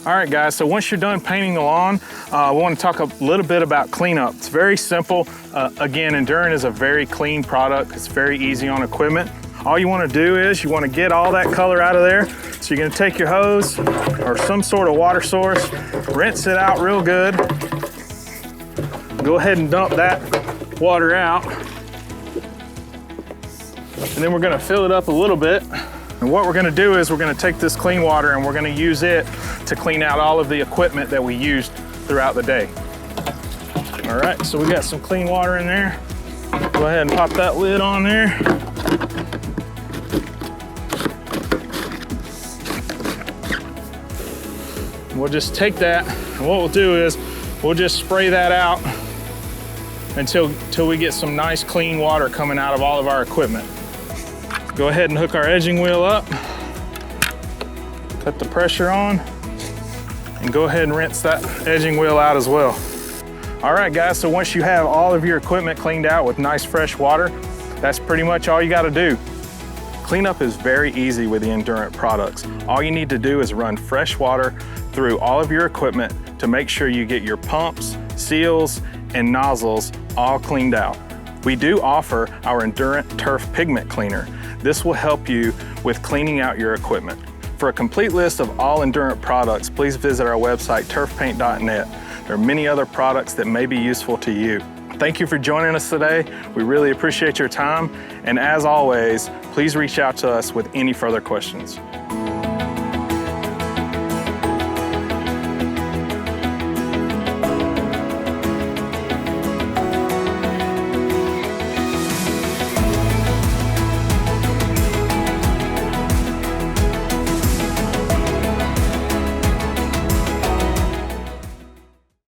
All right, guys, so once you're done painting the lawn, I want to talk a little bit about cleanup. It's very simple. Again, Endurant is a very clean product. It's very easy on equipment. All you want to do is you want to get all that color out of there. So you're going to take your hose or some sort of water source, rinse it out real good. Go ahead and dump that water out. And then we're going to fill it up a little bit. And what we're going to do is we're going to take this clean water and we're going to use it to clean out all of the equipment that we used throughout the day. All right, so we got some clean water in there. Go ahead and pop that lid on there. We'll just take that, and what we'll do is we'll just spray that out until we get some nice clean water coming out of all of our equipment. Go ahead and hook our edging wheel up, cut the pressure on, and go ahead and rinse that edging wheel out as well. All right, guys, so once you have all of your equipment cleaned out with nice fresh water, that's pretty much all you gotta do. Cleanup is very easy with the Endurant products. All you need to do is run fresh water through all of your equipment to make sure you get your pumps, seals, and nozzles all cleaned out. We do offer our Endurant Turf Pigment Cleaner. This will help you with cleaning out your equipment. For a complete list of all Endurant products, please visit our website, turfpaint.net. There are many other products that may be useful to you. Thank you for joining us today. We really appreciate your time. And as always, please reach out to us with any further questions.